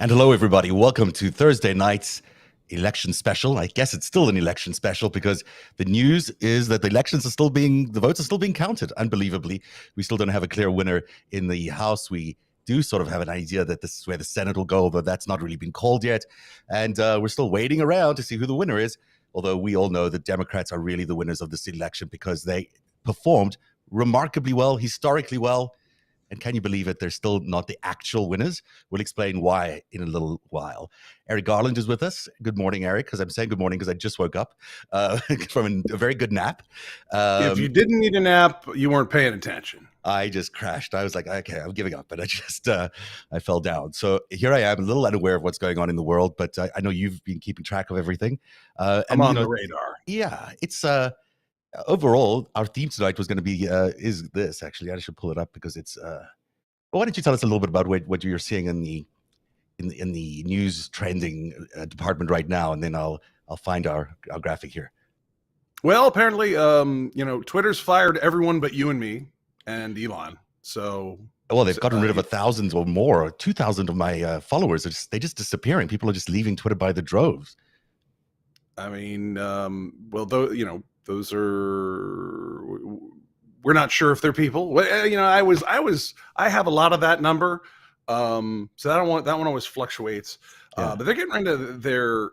And hello, everybody. Welcome to Thursday night's election special. I guess it's still an election special because the news is that the votes are still being counted. Unbelievably, we still don't have a clear winner in the House. We do sort of have an idea that this is where the Senate will go, but that's not really been called yet. And we're still waiting around to see who the winner is. Although we all know that Democrats are really the winners of this election because they performed remarkably well, historically well. And can you believe it? They're still not the actual winners. We'll explain why in a little while. Eric Garland is with us. Good morning, Eric, because I'm saying good morning because I just woke up from a very good nap. If you didn't need a nap, you weren't paying attention. I just crashed. I was like, okay, I'm giving up. And I fell down. So here I am, a little unaware of what's going on in the world, but I know you've been keeping track of everything. I'm on the radar. Yeah, it's... overall, our theme tonight was going to be is this. Actually, I should pull it up because it's. Why don't you tell us a little bit about what you're seeing in the news trending department right now, and then I'll find our graphic here. Well, apparently, Twitter's fired everyone but you and me and Elon. So, well, they've gotten rid of 1,000 or more, or 2,000 of my followers. They're just disappearing. People are just leaving Twitter by the droves. I mean, those are, we're not sure if they're people. I have a lot of that number. So that one always fluctuates. Yeah. But they're getting rid of their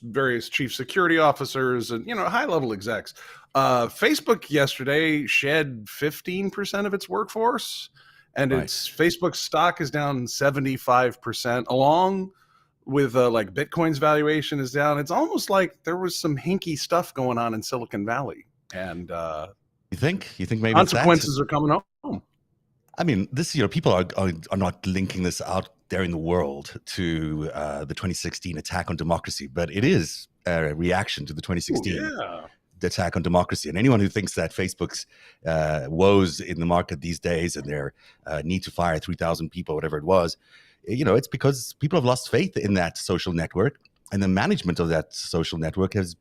various chief security officers and, high level execs. Facebook yesterday shed 15% of its workforce, and its Facebook stock is down 75%, along with Bitcoin's valuation is down. It's almost like there was some hinky stuff going on in Silicon Valley, and you think maybe consequences are coming home. I mean, this people are not linking this out there in the world to the 2016 attack on democracy, but it is a reaction to the 2016 attack on democracy. And anyone who thinks that Facebook's woes in the market these days and their need to fire 3,000 people, whatever it was, it's because people have lost faith in that social network, and the management of that social network has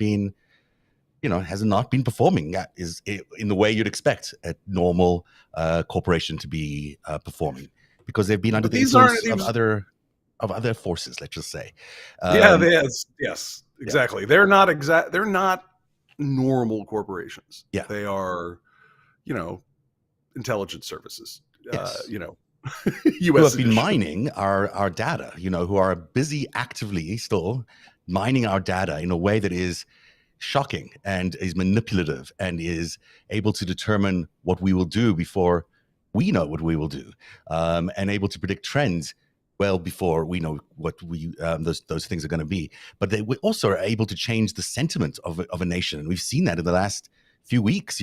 not been performing in the way you'd expect a normal corporation to be performing, because they've been under the influence of other forces. Let's just say, yes, exactly. Yeah. They're not normal corporations. Yeah, they are, intelligence services. Yes. US who have been mining our data, who are busy actively still mining our data in a way that is shocking and is manipulative and is able to determine what we will do before we know what we will do, and able to predict trends well before we know what those things are going to be. But they also are able to change the sentiment of a nation, and we've seen that in the last few weeks.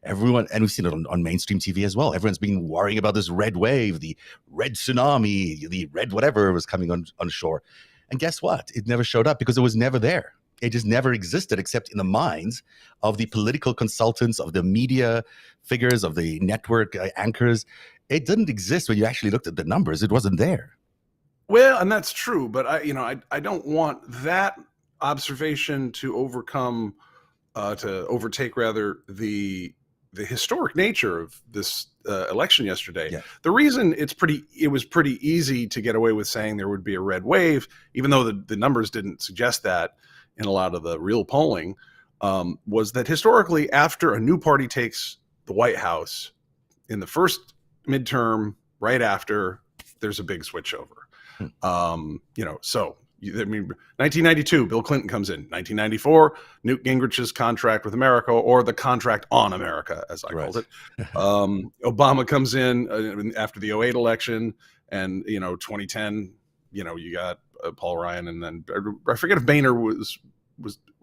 Everyone, and we've seen it on mainstream TV as well. Everyone's been worrying about this red wave, the red tsunami, the red whatever was coming on shore. And guess what? It never showed up because it was never there. It just never existed, except in the minds of the political consultants, of the media figures, of the network anchors. It didn't exist when you actually looked at the numbers. It wasn't there. Well, and that's true, but I don't want that observation to overtake rather the historic nature of this election yesterday. Yeah. The reason it was pretty easy to get away with saying there would be a red wave, even though the numbers didn't suggest that in a lot of the real polling, was that historically, after a new party takes the White House in the first midterm, right after, there's a big switchover. So 1992, Bill Clinton comes in. 1994, Newt Gingrich's contract with America, or the contract on America, as I called it. Obama comes in after the 2008 election, and 2010, you got Paul Ryan, and then I forget if Boehner was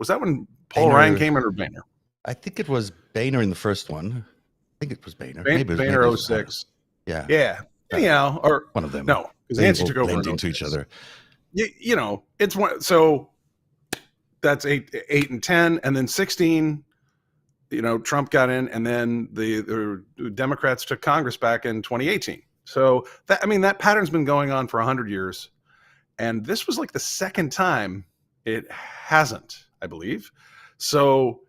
that when Paul Ryan came in, or Boehner? I think it was Boehner in the first one. I think it was Boehner. Boehner 06. Yeah. Anyhow, or one of them. No, because Nancy took over into each other. It's one. So that's 8 and 10, and then 16. Trump got in, and then the Democrats took Congress back in 2018. So that pattern's been going on for 100 years, and this was like the second time it hasn't, I believe. So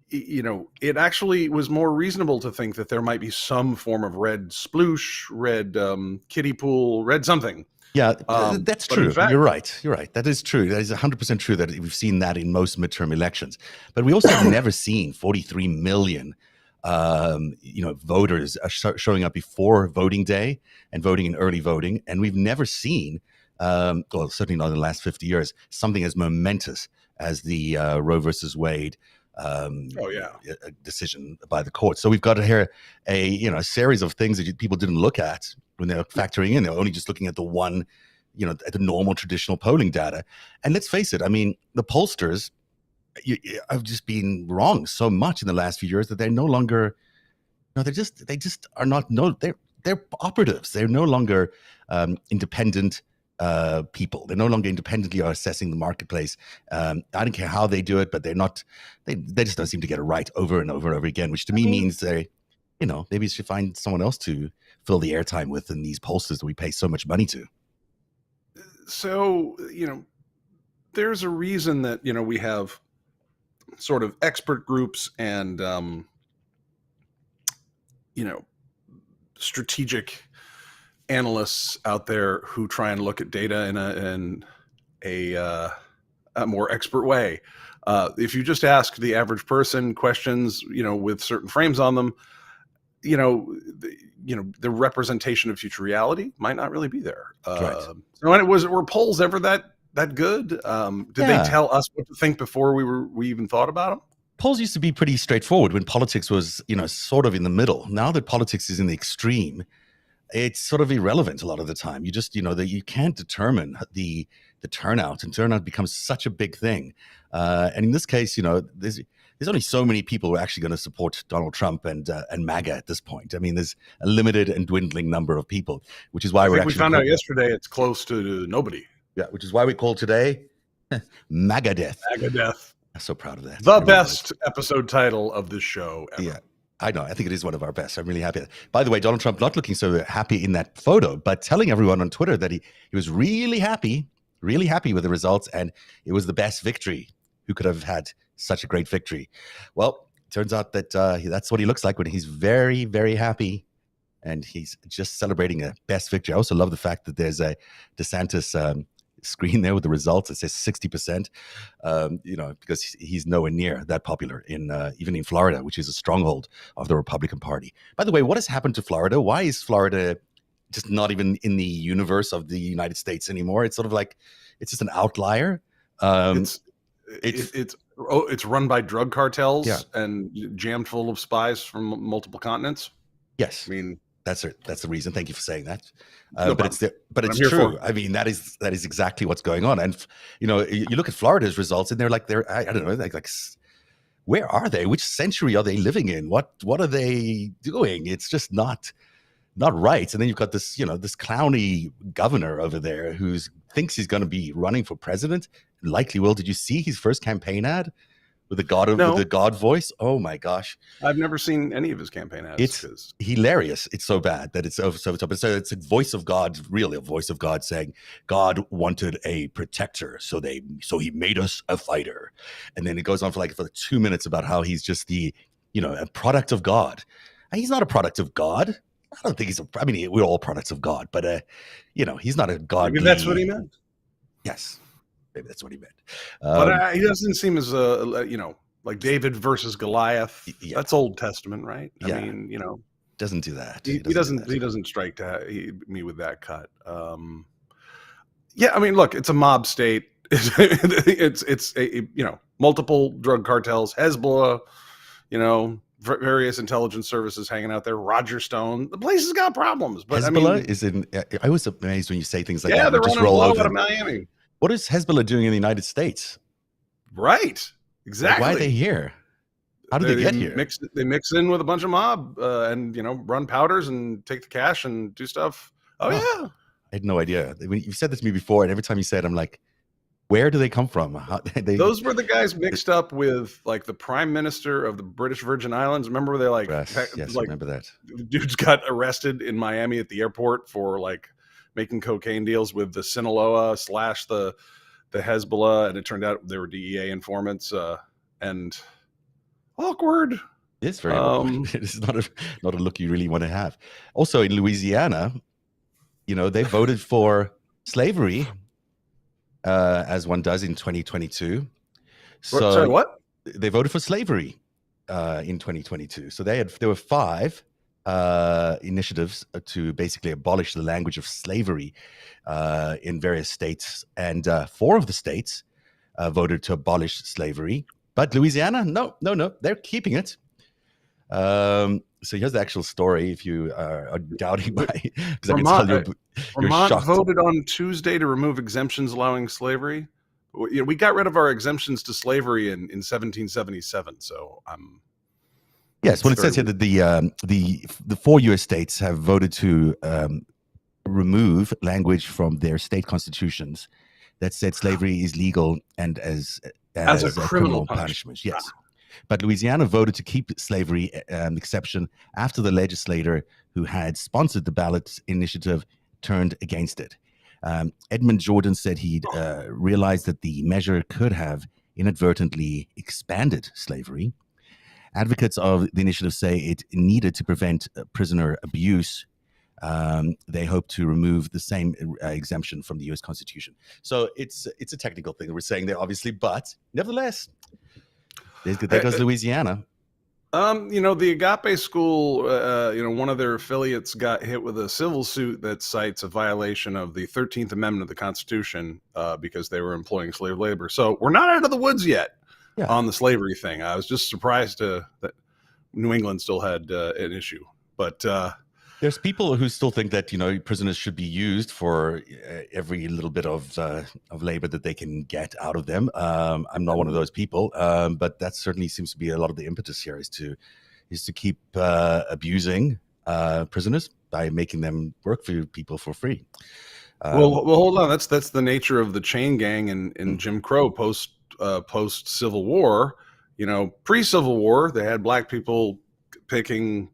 it actually was more reasonable to think that there might be some form of red sploosh, red kiddie pool, red something. Yeah, that's But in true. fact, You're right. You're right. That is true. That is 100% true that we've seen that in most midterm elections. But we also have never seen 43 million, voters showing up before voting day and voting in early voting. And we've never seen, well, certainly not in the last 50 years, something as momentous as the Roe versus Wade oh yeah, decision by the court. So we've got here a series of things that people didn't look at when they're factoring in. They're only just looking at the one, at the normal traditional polling data. And let's face it, I mean, the pollsters have just been wrong so much in the last few years that they're no longer, they just are not, no, they're operatives. They're no longer independent people. They're no longer independently assessing the marketplace. I don't care how they do it, but they just don't seem to get it right over and over and over again, which to me means they, maybe you should find someone else to fill the airtime with in these pollsters that we pay so much money to. So, there's a reason that, we have sort of expert groups and, strategic analysts out there who try and look at data in a more expert way. If you just ask the average person questions, with certain frames on them, the representation of future reality might not really be there. Right. So were polls ever that good? Did they tell us what to think before we even thought about them? Polls used to be pretty straightforward when politics was, sort of in the middle. Now that politics is in the extreme, it's sort of irrelevant a lot of the time. You just, that you can't determine the turnout, and turnout becomes such a big thing. And in this case, there's only so many people who are actually going to support Donald Trump and Maga at this point. I mean, there's a limited and dwindling number of people, which is why we found out yesterday it's close to nobody. Yeah, which is why we call today Maga Death. Maga Death. I'm so proud of that. The best episode title of this show ever. Yeah, I know. I think it is one of our best. I'm really happy. By the way, Donald Trump not looking so happy in that photo, but telling everyone on Twitter that he was really happy with the results, and it was the best victory. Who could have had such a great victory? Well, it turns out that that's what he looks like when he's very, very happy, and he's just celebrating a best victory. I also love the fact that there's a DeSantis screen there with the results. It says 60%, because he's nowhere near that popular even in Florida, which is a stronghold of the Republican Party. By the way, what has happened to Florida? Why is Florida just not even in the universe of the United States anymore? It's sort of like, it's just an outlier. It's run by drug cartels and jammed full of spies from multiple continents. Yes. I mean, that's the reason. Thank you for saying that. No but it's true. I mean, that is exactly what's going on. And you look at Florida's results, and they're I don't know, like where are they? Which century are they living in? What are they doing? It's just not right. And then you've got this, this clowny governor over there who thinks he's going to be running for president. Likely will. Did you see his first campaign ad with with the God voice? Oh my gosh! I've never seen any of his campaign ads. It's hilarious. It's so bad that it's over so top. So it's a voice of God, really a voice of God saying God wanted a protector, so he made us a fighter, and then it goes on for 2 minutes about how he's just a product of God. And he's not a product of God. I don't think I mean, we're all products of God, but he's not a God. Maybe that's what he meant. Yes. Maybe that's what he meant. But he doesn't seem as like David versus Goliath. Yeah. That's Old Testament, right? I mean, doesn't do that. He doesn't strike me with that cut. I mean, look, it's a mob state. It's multiple drug cartels, Hezbollah, various intelligence services hanging out there. Roger Stone, the place has got problems. But Hezbollah is in. I was amazed when you say things like that. Yeah, they're just roll over out of Miami. What is Hezbollah doing in the United States? Right. Exactly. Why are they here? How did they get here? They mix in with a bunch of mob and run powders and take the cash and do stuff. Oh yeah. I had no idea. You've said this to me before, and every time you say it, I'm like, where do they come from? Those were the guys mixed up with the prime minister of the British Virgin Islands. Remember where they yes, I remember that. Dudes got arrested in Miami at the airport for making cocaine deals with the Sinaloa / the Hezbollah, and it turned out they were DEA informants. And Awkward. It's very awkward. It's not a look you really want to have. Also in Louisiana, they voted for slavery, as one does in 2022. Sorry, So what? they voted for slavery in 2022. So there were 5 initiatives to basically abolish the language of slavery in various states, and 4 of the states voted to abolish slavery. But Louisiana, no, they're keeping it. So here's the actual story. If you are doubting my, because I can tell you're Vermont shocked. voted on Tuesday to remove exemptions allowing slavery. We got rid of our exemptions to slavery in 1777. So yes. Well, it says here that the 4 U.S. states have voted to remove language from their state constitutions that said slavery is legal and as a criminal punishment. Yes. But Louisiana voted to keep slavery exception after the legislator who had sponsored the ballot initiative turned against it. Edmund Jordan said he'd realized that the measure could have inadvertently expanded slavery. Advocates of the initiative say it needed to prevent prisoner abuse. They hope to remove the same exemption from the U.S. Constitution. So it's a technical thing that we're saying there, obviously, but nevertheless, there goes Louisiana. The Agape School, one of their affiliates got hit with a civil suit that cites a violation of the 13th Amendment of the Constitution because they were employing slave labor. So we're not out of the woods yet on the slavery thing. I was just surprised that New England still had an issue. But there's people who still think that prisoners should be used for every little bit of labor that they can get out of them. I'm not one of those people, but that certainly seems to be a lot of the impetus here is to keep abusing prisoners by making them work for people for free. Well, hold on. That's the nature of the chain gang in Jim Crow post Civil War. Pre-Civil War, they had black people picking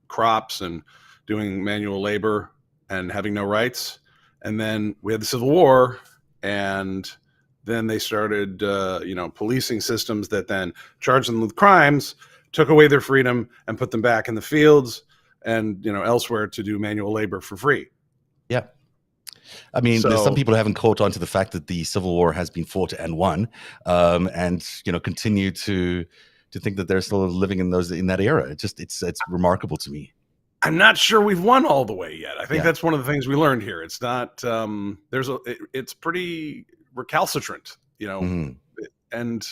crops and doing manual labor and having no rights. And then we had the Civil War, and then they started, policing systems that then charged them with crimes, took away their freedom, and put them back in the fields and, elsewhere to do manual labor for free. Yeah. I mean, there's some people who haven't caught on to the fact that the Civil War has been fought and won, and, continue to think that they're still living in that era. It's remarkable to me. I'm not sure we've won all the way yet. I think that's one of the things we learned here. It's not, it's pretty recalcitrant, and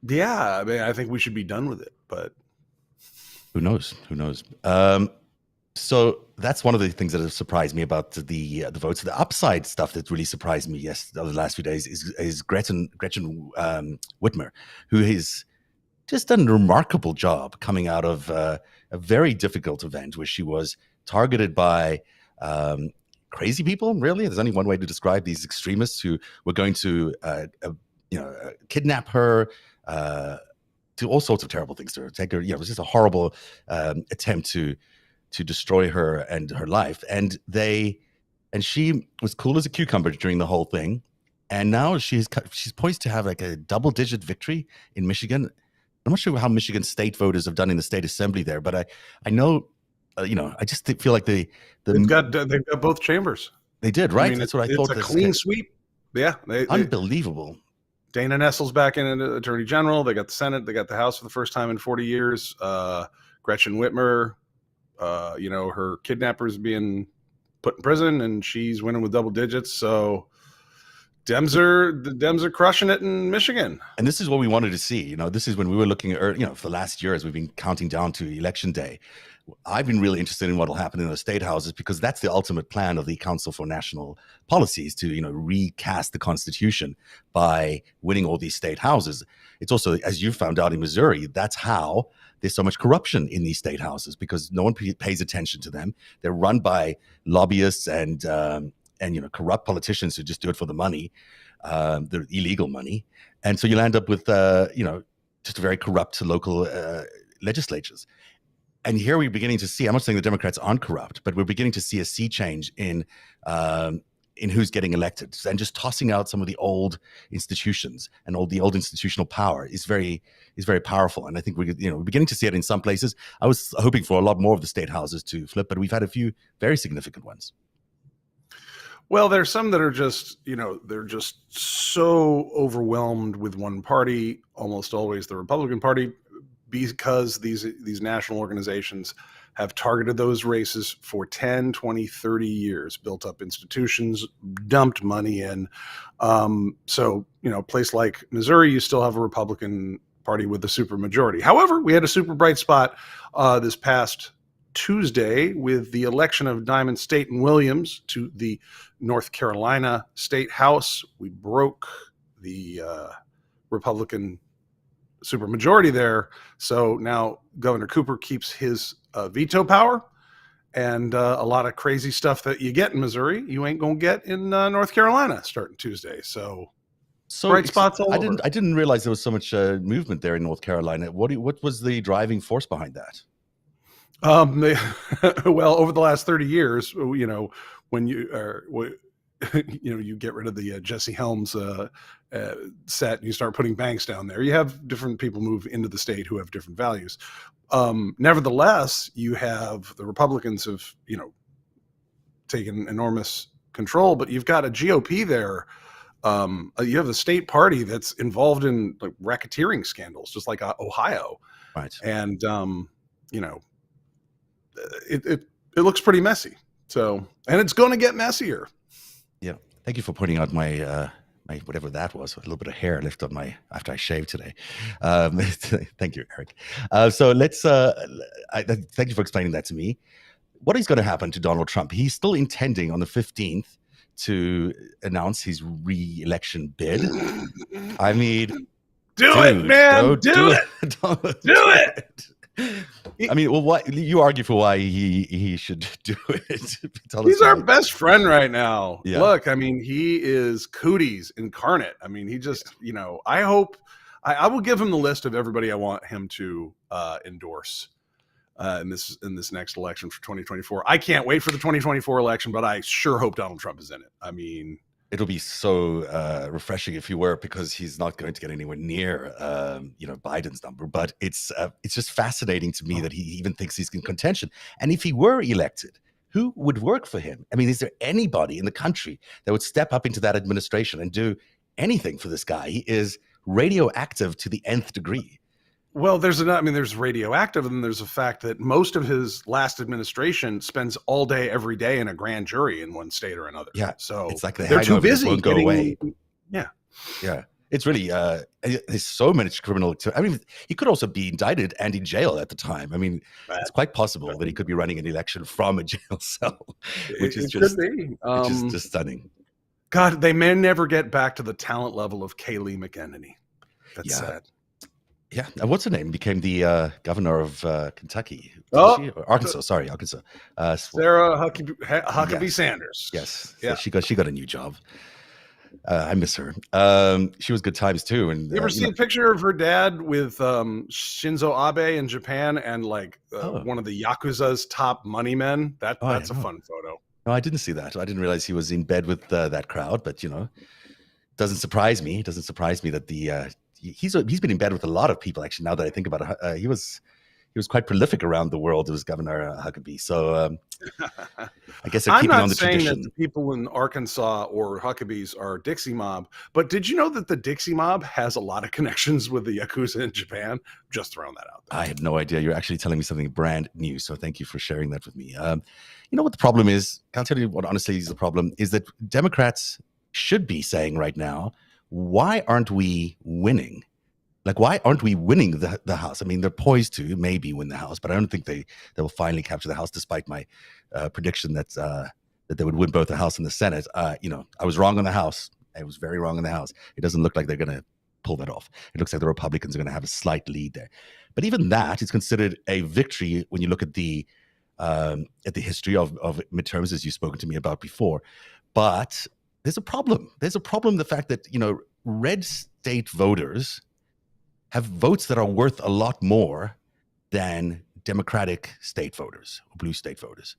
yeah, I mean, I think we should be done with it, but who knows? So that's one of the things that have surprised me about the votes. The upside stuff that really surprised me over the last few days is Gretchen Whitmer, who has just done a remarkable job coming out of a very difficult event where she was targeted by crazy people. Really, there's only one way to describe these extremists who were going to kidnap her, do all sorts of terrible things to her, take her. It was just a horrible attempt to destroy her and her life. And she was cool as a cucumber during the whole thing. And now she's poised to have like a double-digit victory in Michigan. I'm not sure how Michigan state voters have done in the state assembly there, but I know, I just feel like they've got both chambers. They did, right? I mean, that's what I thought. It's a clean sweep. Yeah. Unbelievable. Dana Nessel's back in Attorney General. They got the Senate. They got the House for the first time in 40 years. Gretchen Whitmer, her kidnapper's being put in prison, and she's winning with double digits. So the Dems are crushing it in Michigan. And this is what we wanted to see. This is when we were looking at, for the last year as we've been counting down to election day. I've been really interested in what will happen in the state houses, because that's the ultimate plan of the Council for National Policies to, recast the Constitution by winning all these state houses. It's also, as you found out in Missouri, that's how there's so much corruption in these state houses, because no one pays attention to them. They're run by lobbyists and corrupt politicians who just do it for the money, the illegal money. And so you'll end up with, just very corrupt local legislatures. And here we're beginning to see, I'm not saying the Democrats aren't corrupt, but we're beginning to see a sea change in in who's getting elected, and just tossing out some of the old institutions and the old institutional power is very powerful. And I think we're beginning to see it in some places. I was hoping for a lot more of the state houses to flip, but we've had a few very significant ones. Well, there's some that are just, they're just so overwhelmed with one party, almost always the Republican Party, because these national organizations have targeted those races for 10, 20, 30 years, built up institutions, dumped money in. So, a place like Missouri, you still have a Republican Party with a supermajority. However, we had a super bright spot this past Tuesday with the election of Diamond State and Williams to the North Carolina State House. We broke the Republican supermajority there. So now Governor Cooper keeps his veto power, and a lot of crazy stuff that you get in Missouri, you ain't going to get in North Carolina starting Tuesday. So bright spots all over. I didn't realize there was so much movement there in North Carolina. What was the driving force behind that? Well, over the last 30 years, when you get rid of the Jesse Helms set and you start putting banks down there, you have different people move into the state who have different values. Nevertheless, you have the Republicans have, taken enormous control, but you've got a GOP there. You have the state party that's involved in like racketeering scandals, just like Ohio. Right. And, it looks pretty messy. So, and it's going to get messier. Yeah. Thank you for pointing out my whatever that was, a little bit of hair left on after I shaved today. Thank you, Eric. So let's, thank you for explaining that to me. What is going to happen to Donald Trump? He's still intending on the 15th to announce his re-election bid. I mean, do it, man. Do it. Do it. I mean, well, what you argue for why he should do it? He's our best friend right now. Yeah. Look, I mean, he is cooties incarnate. I mean, he just, I hope I will give him the list of everybody I want him to endorse in this next election for 2024. I can't wait for the 2024 election, but I sure hope Donald Trump is in it. I mean, it'll be so refreshing if he were, because he's not going to get anywhere near Biden's number. But it's just fascinating to me that he even thinks he's in contention. And if he were elected, who would work for him? I mean, is there anybody in the country that would step up into that administration and do anything for this guy? He is radioactive to the nth degree. Well, there's radioactive, and there's the fact that most of his last administration spends all day, every day in a grand jury in one state or another. Yeah. So it's like they're too busy won't go away. Yeah. Yeah. It's really, there's so much criminal. I mean, he could also be indicted and in jail at the time. I mean, it's quite possible that he could be running an election from a jail cell, which is just stunning. God, they may never get back to the talent level of Kayleigh McEnany. That's sad. Yeah. What's her name? Became the governor of Kentucky. Arkansas. Sorry, Arkansas. Sarah Huckabee Sanders. Yes. Yeah. So she got a new job. I miss her. She was good times too. And you ever see a picture of her dad with Shinzo Abe in Japan and one of the Yakuza's top money men? That's a fun photo. No, I didn't see that. I didn't realize he was in bed with that crowd. But doesn't surprise me. It doesn't surprise me that he's been in bed with a lot of people, actually. Now that I think about it, he was quite prolific around the world as Governor Huckabee. So I guess they're keeping on the tradition. I'm not saying that the people in Arkansas or Huckabees are Dixie Mob, but did you know that the Dixie Mob has a lot of connections with the Yakuza in Japan? Just throwing that out there. I had no idea. You're actually telling me something brand new, so thank you for sharing that with me. You know what the problem is? I'll tell you what honestly is the problem, is that Democrats should be saying right now, why aren't we winning? Like, why aren't we winning the House? I mean, they're poised to maybe win the House, but I don't think they will finally capture the House, despite my prediction that they would win both the House and the Senate. I was wrong on the House. I was very wrong on the House. It doesn't look like they're going to pull that off. It looks like the Republicans are going to have a slight lead there. But even that is considered a victory when you look at the history of midterms, as you've spoken to me about before. But there's a problem. There's a problem, the fact that, red state voters have votes that are worth a lot more than Democratic state voters or blue state voters.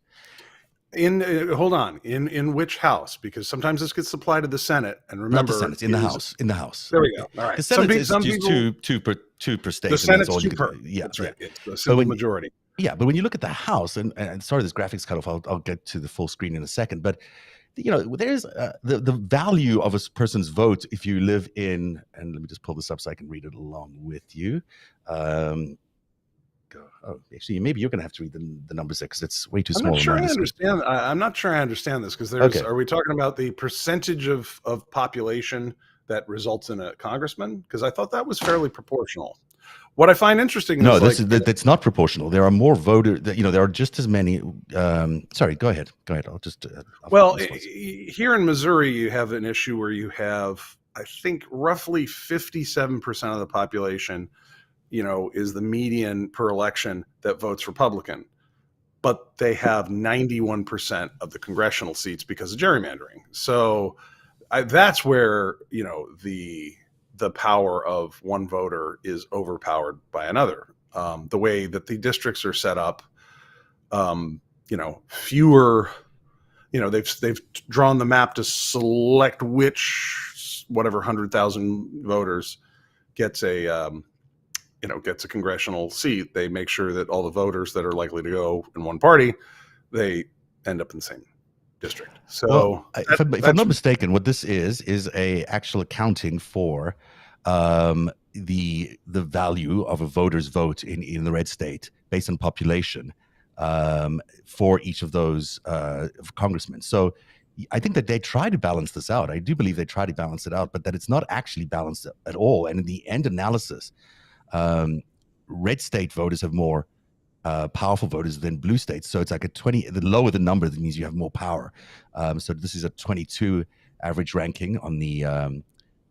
Hold on, in which house? Because sometimes this gets supplied to the Senate, and Not the remember, Senate, in the House. In the House. there we go. All right, The Senate is some just people, two per the state, and that's Senate's all you two could per. do. Yeah, That's yeah. right. It's the But simple when majority. Yeah, but when you look at the House, and sorry, this graphics cut off. I'll get to the full screen in a second. But there's the value of a person's vote if you live in, and let me just pull this up so I can read it along with you. Actually, maybe you're going to have to read the numbers there because it's way too I'm not small on sure my I screen. understand. I'm not sure I understand this because Okay. are we talking about the percentage of population that results in a congressman? Because I thought that was fairly proportional. What I find interesting No, is that's not proportional. There are more voters. There are just as many. Sorry, go ahead. I'll just. Here in Missouri, you have an issue where you have, I think, roughly 57% of the population, is the median per election that votes Republican, but they have 91% of the congressional seats because of gerrymandering. So that's where the power of one voter is overpowered by another. The way that the districts are set up, fewer. They've drawn the map to select which whatever 100,000 voters gets a congressional seat. They make sure that all the voters that are likely to go in one party, they end up in the same district. So, if I'm not mistaken, what this is a actual accounting for the value of a voter's vote in the red state based on population for each of those congressmen. So I think that they try to balance this out. I do believe they try to balance it out, but that it's not actually balanced at all. And in the end analysis, red state voters have more powerful voters than blue states. So it's like a 20. The lower the number, that means you have more power. So this is a 22 average ranking on the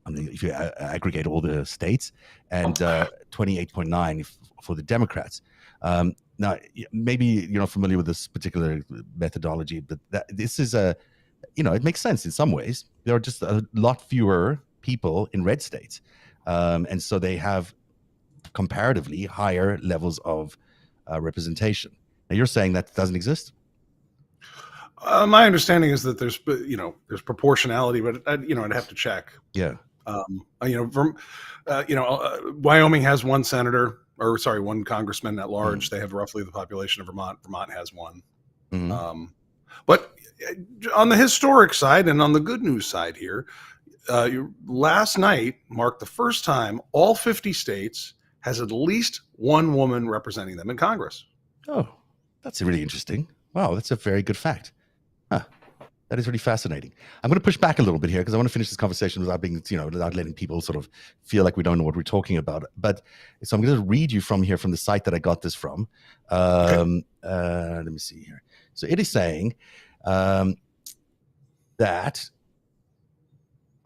if you aggregate all the states, and 28.9 for the Democrats. Now, maybe you're not familiar with this particular methodology, but this is it makes sense in some ways. There are just a lot fewer people in red states, and so they have comparatively higher levels of representation. Now, you're saying that doesn't exist? My understanding is that there's proportionality, but I'd have to check. Yeah. Wyoming has one senator, one congressman at large. They have roughly the population of Vermont. Vermont has one. But on the historic side and on the good news side here, last night marked the first time all 50 states has at least one woman representing them in Congress. Oh, that's really interesting. Wow, that's a very good fact. Huh. That is really fascinating. I'm going to push back a little bit here because I want to finish this conversation without being, without letting people sort of feel like we don't know what we're talking about. But so I'm going to read you from the site that I got this from. Okay. Let me see here. So it is saying that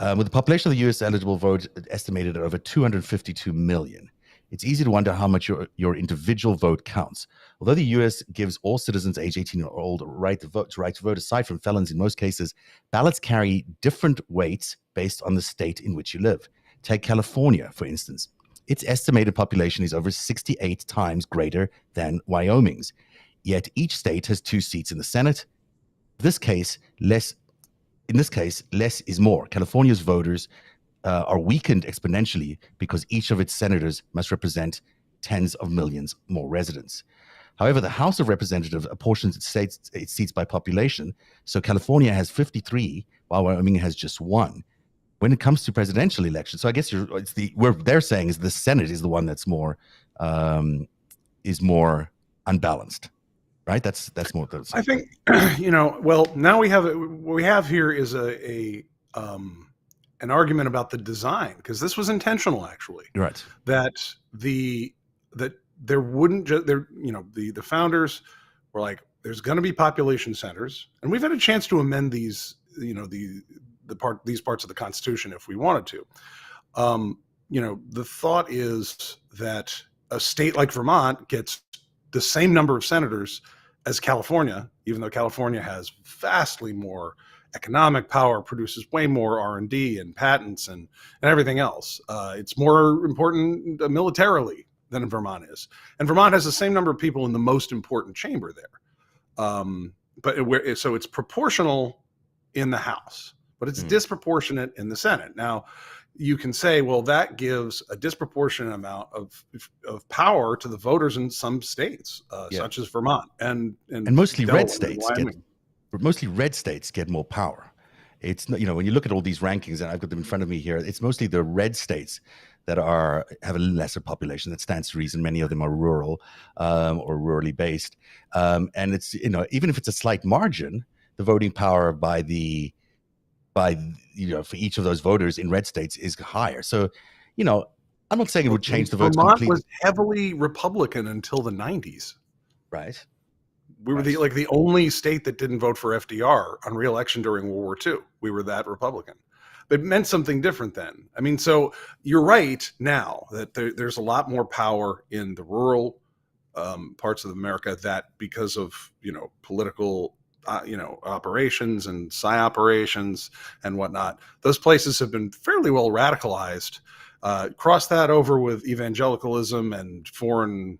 with the population of the U.S. eligible vote estimated at over 252 million, it's easy to wonder how much your individual vote counts. Although the U.S. gives all citizens age 18 or older right to vote aside from felons in most cases, ballots carry different weights based on the state in which you live. Take California, for instance. Its estimated population is over 68 times greater than Wyoming's. Yet each state has 2 seats in the Senate. In this case, less is more. California's voters are weakened exponentially because each of its senators must represent tens of millions more residents. However, the House of Representatives apportions its seats by population, so California has 53, while Wyoming has just 1. When it comes to presidential elections, so I guess where they're saying is the Senate is the one that's more unbalanced, right? That's more. I think well, now what we have here is an argument about the design, because this was intentional, actually. Right. That there wouldn't just the founders were like, there's going to be population centers, and we've had a chance to amend these these parts of the Constitution if we wanted to. The thought is that a state like Vermont gets the same number of senators as California, even though California has vastly more economic power, produces way more R&D and patents and everything else. It's more important militarily than Vermont is. And Vermont has the same number of people in the most important chamber there. so it's proportional in the House, but it's disproportionate in the Senate. Now, you can say, well, that gives a disproportionate amount of power to the voters in some states, such as Vermont and mostly Delaware, red states get more power. It's not, when you look at all these rankings, and I've got them in front of me here, it's mostly the red states that have a lesser population. That stands to reason. Many of them are rural or rurally based, and it's even if it's a slight margin, the voting power for each of those voters in red states is higher. So, I'm not saying it would change the votes completely. Vermont was heavily Republican until the 90s. Right. We were the only state that didn't vote for FDR on re-election during World War II. We were that Republican. It meant something different then. I mean, so you're right now that there's a lot more power in the rural parts of America, that because of political operations and psi operations and whatnot, those places have been fairly well radicalized. Cross that over with evangelicalism and foreign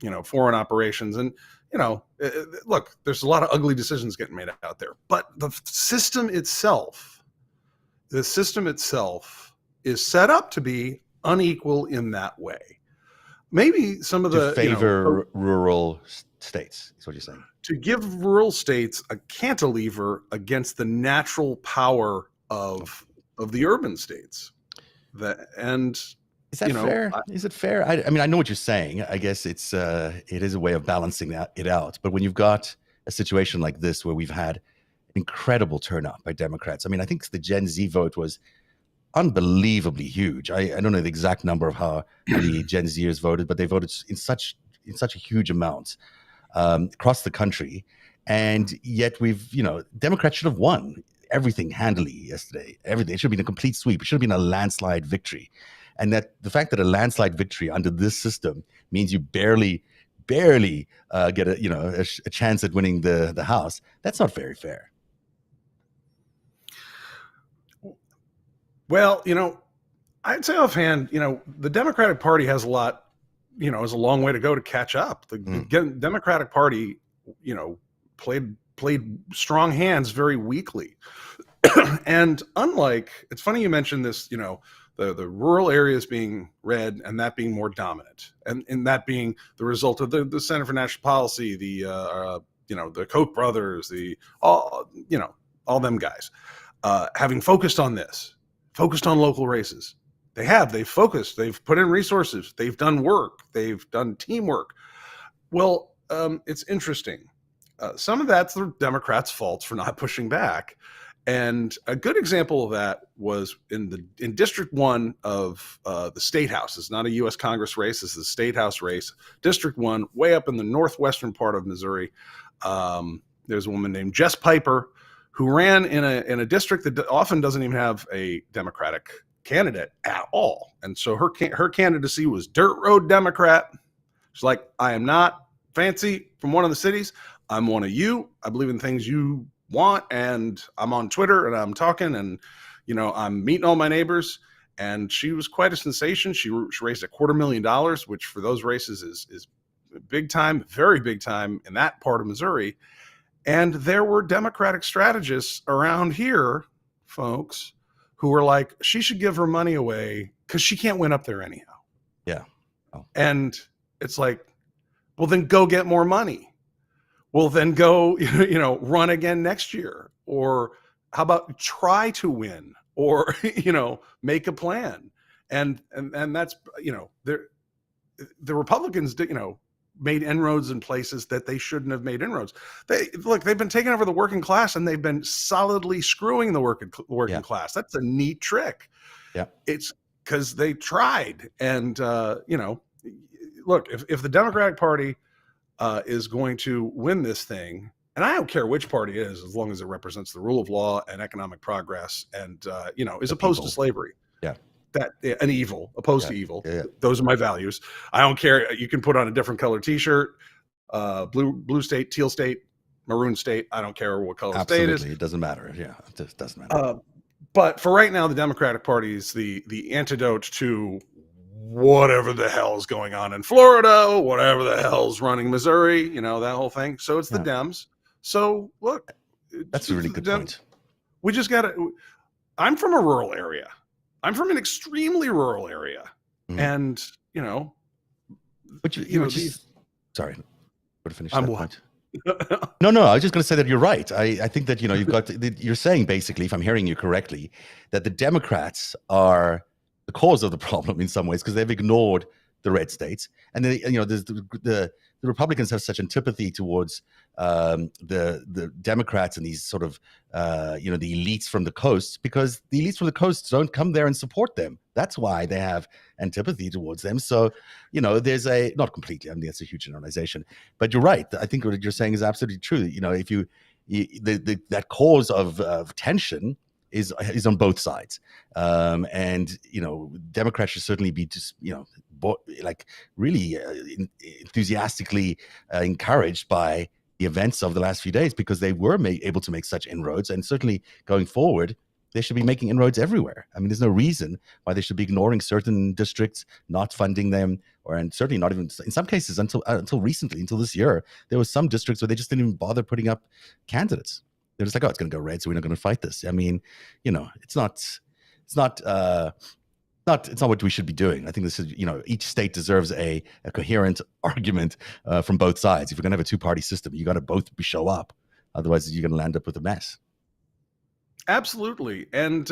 operations, and look, there's a lot of ugly decisions getting made out there, but the system itself is set up to be unequal in that way. Maybe some of to favor rural states is what you're saying. To give rural states a cantilever against the natural power of the urban states. Is that fair? Is it fair? I mean, I know what you're saying. I guess it is a way of balancing it out. But when you've got a situation like this where we've had incredible turnout by Democrats, I mean, I think the Gen Z vote was unbelievably huge. I don't know the exact number of how many Gen Zers voted, but they voted in such a huge amount across the country. And yet Democrats should have won everything handily yesterday. Everything. It should have been a complete sweep. It should have been a landslide victory. And that the fact that a landslide victory under this system means you barely get a chance at winning the House, that's not very fair. Well, I'd say offhand, the Democratic Party has a long way to go to catch up. The Democratic Party, played strong hands very weakly. And it's funny you mentioned this, the rural areas being red and that being more dominant, and that being the result of the Center for National Policy, the Koch brothers, all them guys, having focused on local races. They've focused, they've put in resources, they've done work, they've done teamwork. Well, it's interesting. Some of that's the Democrats' faults for not pushing back. And a good example of that was in District 1 of the State House. It's not a U.S. Congress race. It's the State House race. District 1, way up in the northwestern part of Missouri. There's a woman named Jess Piper who ran in a district that often doesn't even have a Democratic candidate at all. And so her candidacy was dirt road Democrat. She's like, I am not fancy from one of the cities. I'm one of you. I believe in things you want, and I'm on Twitter and I'm talking, and I'm meeting all my neighbors. And she was quite a sensation. She raised $250,000, which for those races is big time, very big time in that part of Missouri. And there were Democratic strategists around here, folks, who were like, she should give her money away because she can't win up there anyhow. Yeah. Oh. And it's like, well, then go get more money. Well, then go, run again next year. Or how about try to win, or, make a plan. And that's, the Republicans, made inroads in places that they shouldn't have made inroads. They've been taking over the working class, and they've been solidly screwing the working class. That's a neat trick. Yeah. It's because they tried. And, look, if the Democratic Party is going to win this thing, and I don't care which party it is, as long as it represents the rule of law and economic progress and, is opposed to slavery. Yeah. An evil, opposed to evil. Yeah. Those are my values. I don't care. You can put on a different color t-shirt, blue state, teal state, maroon state. I don't care what color state it is. It doesn't matter. Yeah, it just doesn't matter. But for right now, the Democratic Party is the antidote to whatever the hell is going on in Florida, whatever the hell's running Missouri, that whole thing. So it's the Dems. So look, That's a really good point. we just got to. I'm from a rural area. I'm from an extremely rural area, Mhm. and But you were just sorry, to finish I'm that what? point. No, I was just going to say that you're right. I think that you've got you're saying basically, if I'm hearing you correctly, that the Democrats are the cause of the problem in some ways because they've ignored the red states, and then there's the Republicans have such antipathy towards the Democrats and these sort of the elites from the coast because the elites from the coast don't come there and support them. That's why they have antipathy towards them. So there's a not completely. I mean, that's a huge generalization, but you're right. I think what you're saying is absolutely true. If that cause of tension is on both sides, and Democrats should certainly be just like really enthusiastically encouraged by the events of the last few days because they were able to make such inroads, and certainly going forward they should be making inroads everywhere. I mean, there's no reason why they should be ignoring certain districts, not funding them, and certainly not even in some cases until recently, until this year, there was some districts where they just didn't even bother putting up candidates. They're just like, oh, it's going to go red, so we're not going to fight this. I mean, it's not what we should be doing. I think this is, each state deserves a coherent argument from both sides. If you're going to have a two-party system, you got to both show up. Otherwise, you're going to land up with a mess. Absolutely. And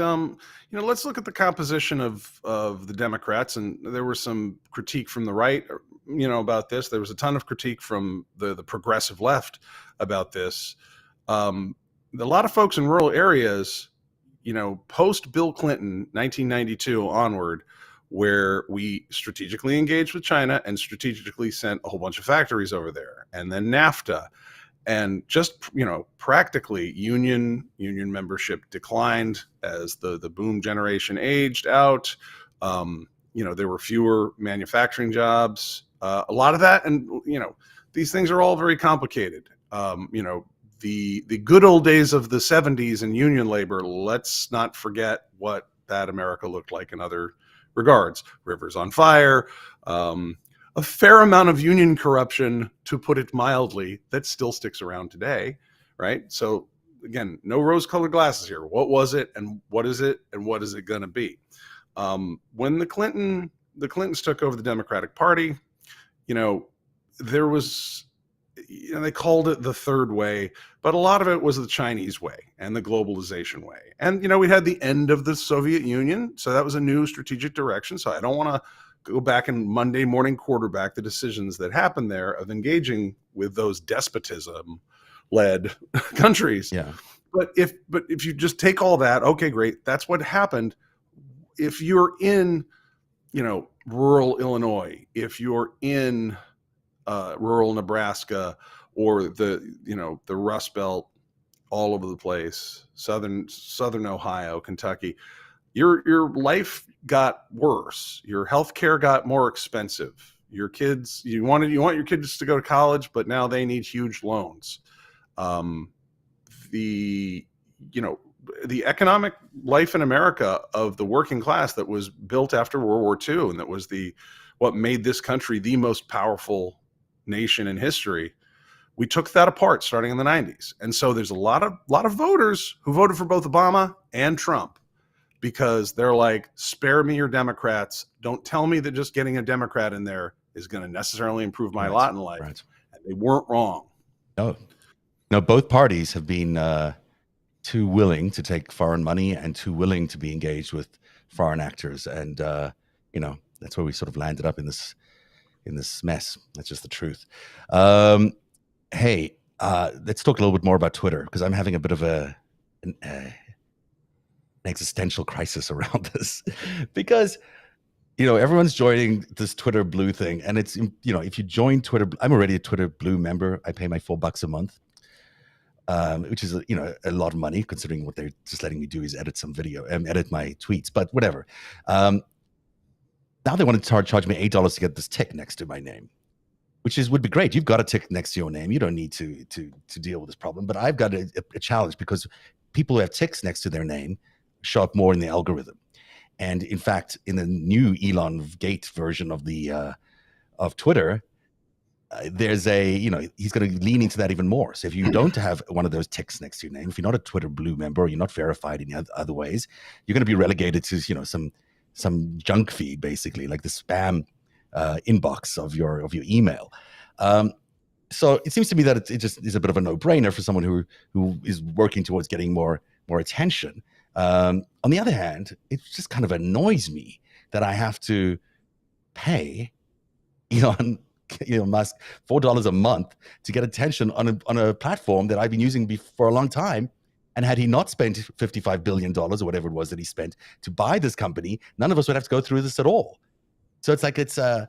let's look at the composition of the Democrats. And there was some critique from the right, about this. There was a ton of critique from the progressive left about this. A lot of folks in rural areas, post Bill Clinton, 1992 onward, where we strategically engaged with China and strategically sent a whole bunch of factories over there, and then NAFTA. And just practically union membership declined as the boom generation aged out. There were fewer manufacturing jobs, a lot of that, and these things are all very complicated. The good old days of the 70s and union labor, let's not forget what that America looked like in other regards. Rivers on fire, a fair amount of union corruption, to put it mildly, that still sticks around today, right? So again, no rose-colored glasses here. What was it, and what is it, and what is it going to be? When the Clintons took over the Democratic Party, there was, they called it the third way, but a lot of it was the Chinese way and the globalization way. And we had the end of the Soviet Union, so that was a new strategic direction. So I don't want to go back and Monday morning quarterback the decisions that happened there of engaging with those despotism-led countries. Yeah. But if you just take all that, okay, great, that's what happened. If you're in, rural Illinois, if you're in rural Nebraska, or the Rust Belt, all over the place, southern Ohio, Kentucky, your life got worse. Your healthcare got more expensive. Your kids, you want your kids to go to college, but now they need huge loans. The economic life in America of the working class that was built after World War II, and that was what made this country the most powerful nation in history. We took that apart starting in the 90s. And so there's a lot of voters who voted for both Obama and Trump because they're like, spare me your Democrats. Don't tell me that just getting a Democrat in there is going to necessarily improve my lot in life. Right. And they weren't wrong. No, both parties have been too willing to take foreign money and too willing to be engaged with foreign actors. And, that's where we sort of landed up in this mess. That's just the truth. Hey, let's talk a little bit more about Twitter, because I'm having a bit of an existential crisis around this because everyone's joining this Twitter Blue thing, and it's if you join Twitter, I'm already a Twitter Blue member. I pay my $4 a month, which is a lot of money considering what they're just letting me do is edit some video and edit my tweets, but whatever. Now they want to charge me $8 to get this tick next to my name, which would be great. You've got a tick next to your name. You don't need to deal with this problem. But I've got a challenge because people who have ticks next to their name show up more in the algorithm. And in fact, in the new Elon Gate version of of Twitter, there's he's going to lean into that even more. So if you don't have one of those ticks next to your name, if you're not a Twitter Blue member, or you're not verified in other ways, you're going to be relegated to some junk feed, basically, like the spam inbox of your email. So it seems to me that it just is a bit of a no-brainer for someone who is working towards getting more attention. On the other hand, it just kind of annoys me that I have to pay Elon Musk $4 a month to get attention on a platform that I've been using for a long time. And had he not spent $55 billion or whatever it was that he spent to buy this company, none of us would have to go through this at all. So it's like it's an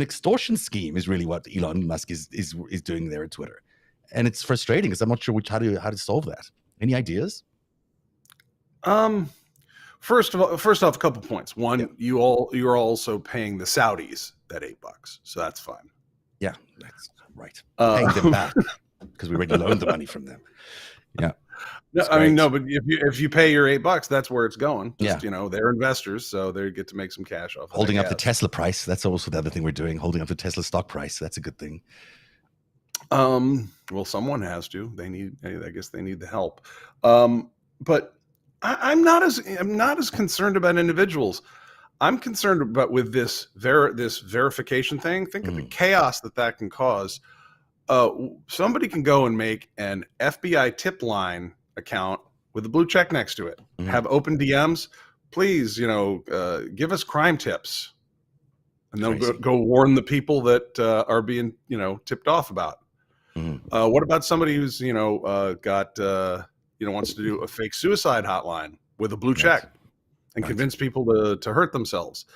extortion scheme is really what Elon Musk is doing there at Twitter. And it's frustrating because I'm not sure how to solve that. Any ideas? First off, a couple points. One, you are also paying the Saudis that $8, so that's fine. Yeah, that's right. Paying them back because we already loaned the money from them. Yeah. No, I mean, no, but if you pay your $8, that's where it's going. Just, they're investors, so they get to make some cash off. Holding up the Tesla price. That's also the other thing we're doing. Holding up the Tesla stock price. That's a good thing. Well, someone has to. I guess they need the help. But I'm not as concerned about individuals. I'm concerned about with this verification thing. Think of the chaos that can cause. Somebody can go and make an FBI tip line account with a blue check next to it. Have open DMs. Please, give us crime tips, and they'll go warn the people that are being tipped off about. What about somebody who's wants to do a fake suicide hotline with a blue check and convince people to hurt themselves?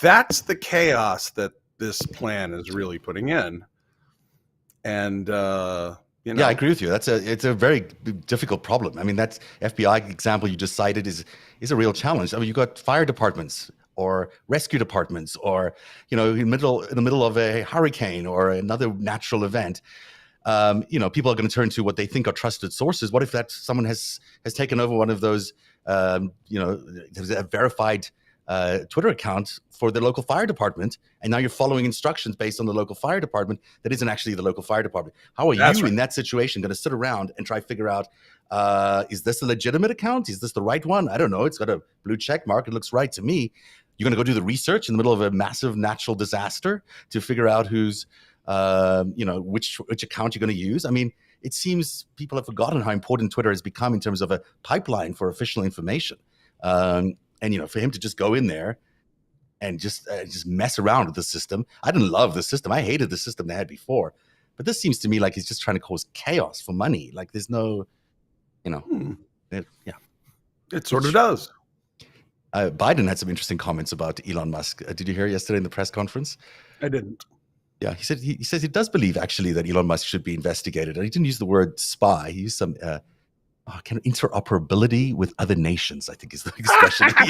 That's the chaos that this plan is really putting in. And yeah, I agree with you. It's a very difficult problem. I mean, that FBI example you just cited is a real challenge. I mean, you've got fire departments or rescue departments, or in the middle of a hurricane or another natural event. People are going to turn to what they think are trusted sources. What if that someone has taken over one of those, there's a verified Twitter account for the local fire department, and now you're following instructions based on the local fire department that isn't actually the local fire department. How are you in that situation going to sit around and try to figure out, is this a legitimate account? Is this the right one? I don't know. It's got a blue check mark. It looks right to me. You're going to go do the research in the middle of a massive natural disaster to figure out who's which account you're going to use. I mean, it seems people have forgotten how important Twitter has become in terms of a pipeline for official information. And for him to just go in there and just mess around with the system. I didn't love the system. I hated the system they had before. But this seems to me like he's just trying to cause chaos for money. Like there's no, It sort of does. Biden had some interesting comments about Elon Musk. Did you hear yesterday in the press conference? I didn't. Yeah, he says he does believe actually that Elon Musk should be investigated, and he didn't use the word spy. He used some kind of interoperability with other nations, I think is the expression he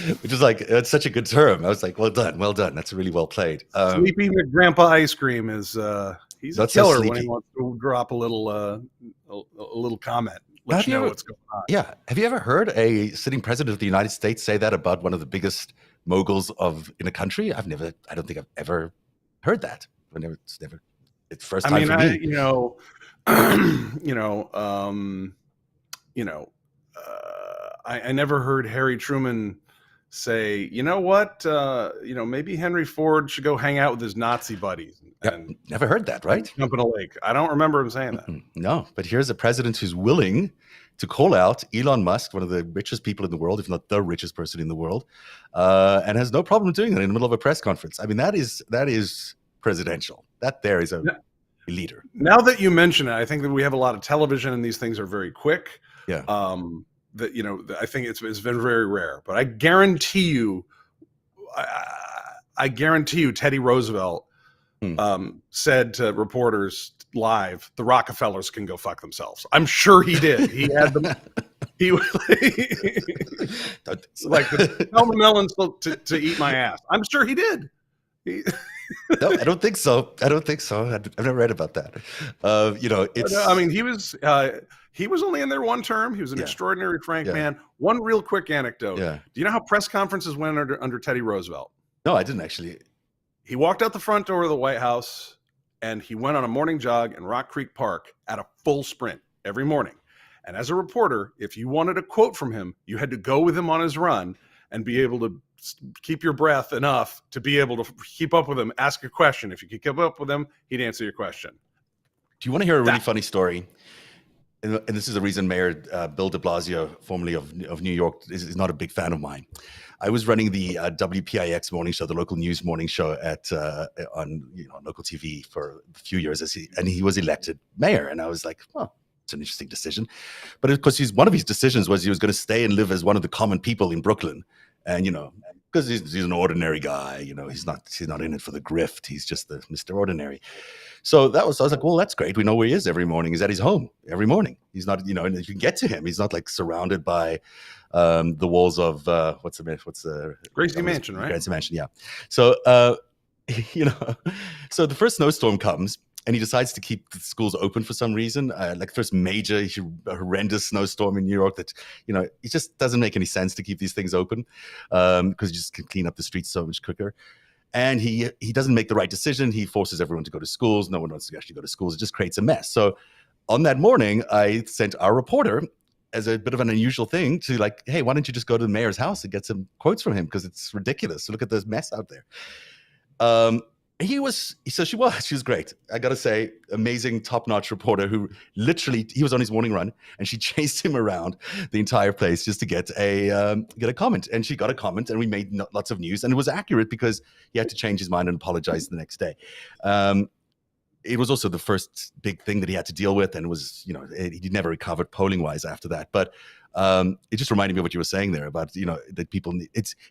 used. Which is like, it's such a good term. I was like, well done. That's really well played. Sleepy McGrandpa Ice Cream is he's a killer when he wants to drop a little comment. Let you know what's going on. Yeah. Have you ever heard a sitting president of the United States say that about one of the biggest moguls in a country? I don't think I've ever heard that. It's first time for me. I never heard Harry Truman say, what, maybe Henry Ford should go hang out with his Nazi buddies. And never heard that, right? Jump in a lake. I don't remember him saying that. No, but here's a president who's willing to call out Elon Musk, one of the richest people in the world, if not the richest person in the world, and has no problem doing that in the middle of a press conference. I mean, that is presidential. That there is a leader. Now that you mention it, I think that we have a lot of television and these things are very quick. Yeah. I think it's been very rare, but I guarantee you, Teddy Roosevelt said to reporters live, the Rockefellers can go fuck themselves. I'm sure he did. He had them. He was like, tell the melons to eat my ass. I'm sure he did. No, I don't think so. I've never read about that. It's. I mean, he was only in there one term. He was an extraordinary frank man. One real quick anecdote. Yeah. Do you know how press conferences went under Teddy Roosevelt? No, I didn't actually. He walked out the front door of the White House and he went on a morning jog in Rock Creek Park at a full sprint every morning. And as a reporter, if you wanted a quote from him, you had to go with him on his run and be able to keep your breath enough to be able to keep up with him, ask a question. If you could keep up with him, he'd answer your question. Do you want to hear a really funny story? And this is the reason Mayor Bill de Blasio, formerly of New York, is not a big fan of mine. I was running the WPIX morning show, the local news morning show on local TV for a few years, and he was elected mayor. And I was like, oh, it's an interesting decision. But of course, one of his decisions was he was going to stay and live as one of the common people in Brooklyn. And, because he's an ordinary guy, he's not in it for the grift. He's just the Mr. Ordinary. So I was like, well, that's great. We know where he is every morning. He's at his home every morning. He's not, and you can get to him. He's not like surrounded by the walls of what's the Gracie Mansion, right? Gracie Mansion, yeah. So so the first snowstorm comes, and he decides to keep the schools open for some reason. Like first major horrendous snowstorm in New York that it just doesn't make any sense to keep these things open because you just can clean up the streets so much quicker. And he doesn't make the right decision. He forces everyone to go to schools. No one wants to actually go to schools. It just creates a mess. So on that morning, I sent our reporter as a bit of an unusual thing to like, hey, why don't you just go to the mayor's house and get some quotes from him? Because it's ridiculous. So look at this mess out there. She was great. I got to say, amazing, top-notch reporter who literally, he was on his morning run and she chased him around the entire place just to get a comment. And she got a comment and we made lots of news, and it was accurate because he had to change his mind and apologize the next day. It was also the first big thing that he had to deal with, and it was, he never recovered polling-wise after that. But it just reminded me of what you were saying there about, that people,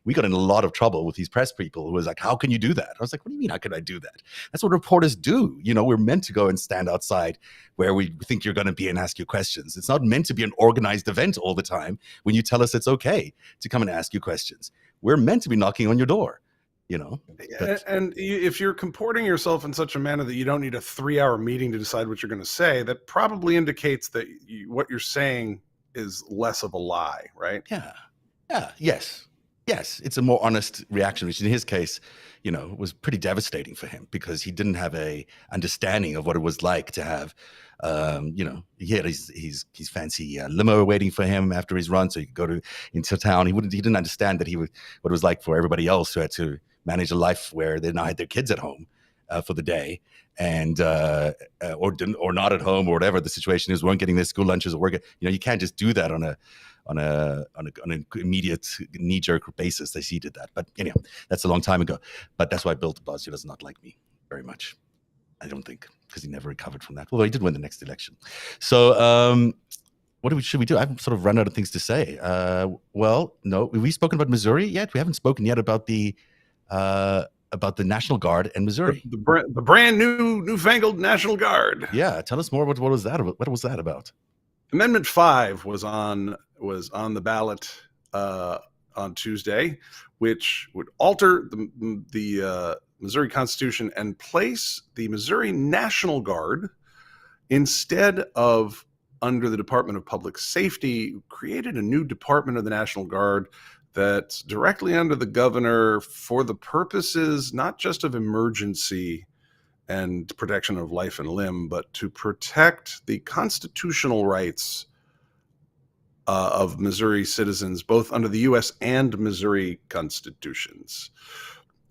we got in a lot of trouble with these press people who was like, how can you do that? I was like, what do you mean, how can I do that? That's what reporters do. We're meant to go and stand outside where we think you're going to be and ask you questions. It's not meant to be an organized event all the time when you tell us it's okay to come and ask you questions. We're meant to be knocking on your door. And if you're comporting yourself in such a manner that you don't need a 3-hour meeting to decide what you're going to say, that probably indicates that what you're saying is less of a lie, right? Yeah. Yes. It's a more honest reaction, which in his case, was pretty devastating for him because he didn't have a understanding of what it was like to have, he had his fancy limo waiting for him after his run, so he could go into town. He didn't understand that what it was like for everybody else who had to manage a life where they now had their kids at home for the day, and or not at home, or whatever the situation is, weren't getting their school lunches or work. You can't just do that on an immediate knee-jerk basis. He did that, but anyhow, that's a long time ago. But that's why Bill de Blasio does not like me very much. I don't think, because he never recovered from that. Although he did win the next election. So what should we do? I've sort of run out of things to say. Well, no, have we spoken about Missouri yet? We haven't spoken yet about the National Guard and Missouri. The brand newfangled National Guard. Yeah, tell us more. What was that about? What was that about? Amendment 5 was on the ballot on Tuesday, which would alter the Missouri Constitution and place the Missouri National Guard instead of under the Department of Public Safety. Created a new Department of the National Guard that's directly under the governor for the purposes not just of emergency and protection of life and limb, but to protect the constitutional rights of Missouri citizens, both under the U.S. and Missouri constitutions.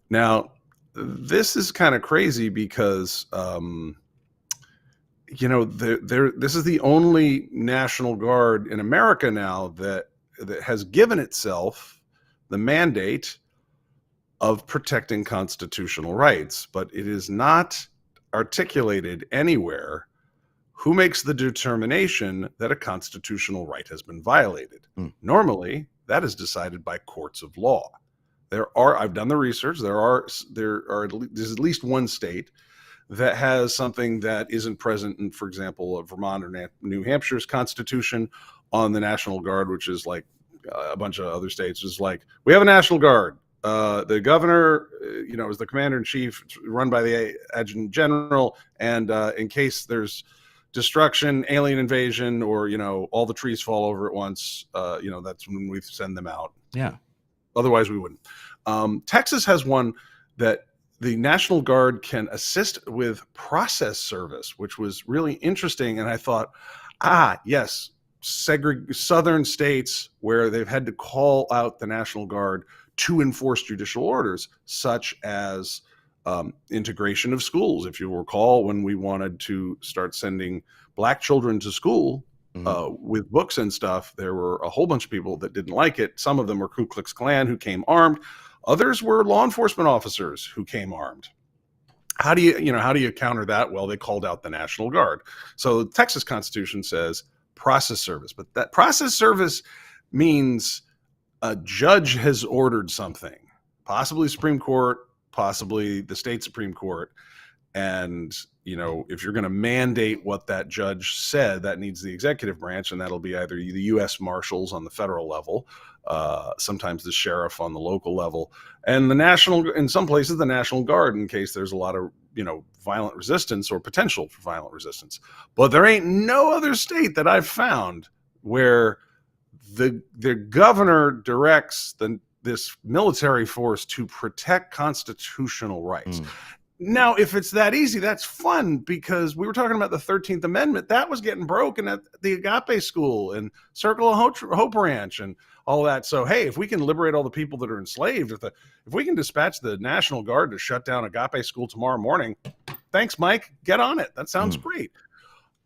Now, this is kind of crazy because, this is the only National Guard in America now that has given itself the mandate of protecting constitutional rights, but it is not articulated anywhere who makes the determination that a constitutional right has been violated. Normally, that is decided by courts of law. I've done the research. There's at least one state that has something that isn't present in, for example, Vermont or New Hampshire's constitution on the National Guard, which is like a bunch of other states. Is like, we have a National Guard. The governor, is the commander in chief, run by the adjutant general, and in case there's destruction, alien invasion, or all the trees fall over at once, that's when we send them out. Yeah. Otherwise, we wouldn't. Texas has one that the National Guard can assist with process service, which was really interesting. And I thought, yes, southern states where they've had to call out the National Guard to enforce judicial orders, such as integration of schools. If you recall, when we wanted to start sending Black children to school with books and stuff, there were a whole bunch of people that didn't like it. Some of them were Ku Klux Klan who came armed. Others were law enforcement officers who came armed. How do you counter that? Well, they called out the National Guard. So the Texas Constitution says process service, but that process service means a judge has ordered something, possibly Supreme Court, possibly the state Supreme Court. And, if you're going to mandate what that judge said, that needs the executive branch, and that'll be either the U.S. Marshals on the federal level, sometimes the sheriff on the local level, and in some places, the National Guard, in case there's a lot of, violent resistance or potential for violent resistance. But there ain't no other state that I've found where the governor directs this military force to protect constitutional rights. Now, if it's that easy, that's fun, because we were talking about the 13th Amendment. That was getting broken at the Agape School and Circle of Hope Ranch and all that. So, hey, if we can liberate all the people that are enslaved, if we can dispatch the National Guard to shut down Agape School tomorrow morning, thanks, Mike. Get on it. That sounds great.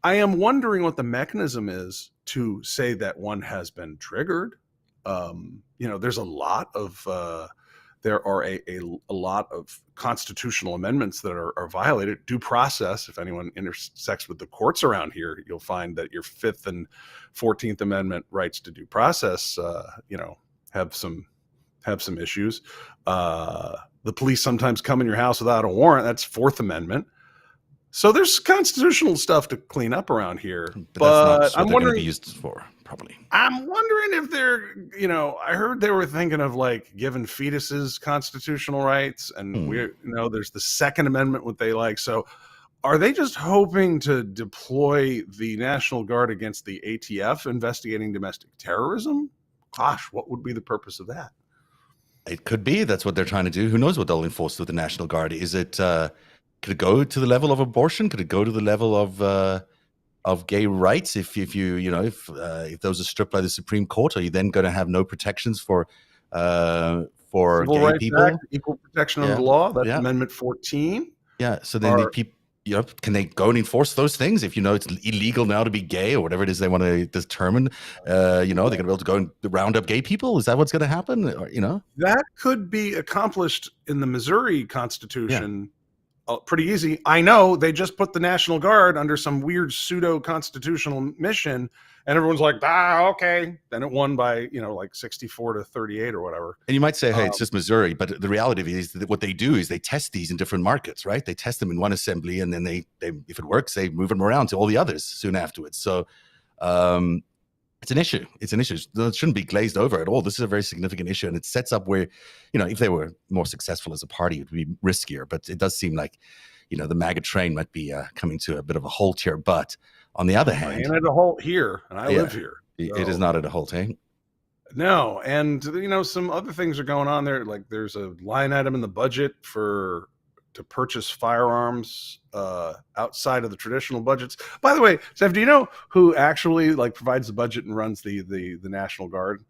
I am wondering what the mechanism is to say that one has been triggered. There's a lot of... there are a lot of constitutional amendments that are violated. Due process, if anyone intersects with the courts around here, you'll find that your 5th and 14th Amendment rights to due process, have some issues. The police sometimes come in your house without a warrant. That's 4th Amendment. So there's constitutional stuff to clean up around here. But that's not what they're going to be used for, probably. I'm wondering if they're, I heard they were thinking of like giving fetuses constitutional rights, and there's the 2nd Amendment, what they like. So are they just hoping to deploy the National Guard against the ATF investigating domestic terrorism? Gosh, what would be the purpose of that? It could be. That's what they're trying to do. Who knows what they'll enforce with the National Guard? Is it... could it go to the level of abortion? Could it go to the level of gay rights? If those are stripped by the Supreme Court, are you then going to have no protections for Civil gay Rights people? Act, equal protection under the law. That's Amendment 14. Yeah. So then can they go and enforce those things? If it's illegal now to be gay or whatever it is they want to determine, they're going to be able to go and round up gay people. Is that what's going to happen? That could be accomplished in the Missouri Constitution. Yeah. Pretty easy. I know they just put the National Guard under some weird pseudo-constitutional mission, and everyone's like, okay. Then it won by, like 64-38 or whatever. And you might say, hey, it's just Missouri. But the reality is that what they do is they test these in different markets, right? They test them in one assembly, and then they if it works, they move them around to all the others soon afterwards. So it's an issue. It's an issue. It shouldn't be glazed over at all. This is a very significant issue, and it sets up where, if they were more successful as a party, it would be riskier. But it does seem like, the MAGA train might be coming to a bit of a halt here. But on the other hand, ain't at a halt here, and I live here. So. It is not at a halt, eh? No, and some other things are going on there. Like there's a line item in the budget to purchase firearms outside of the traditional budgets. By the way, Steph, do you know who actually provides the budget and runs the National Guard?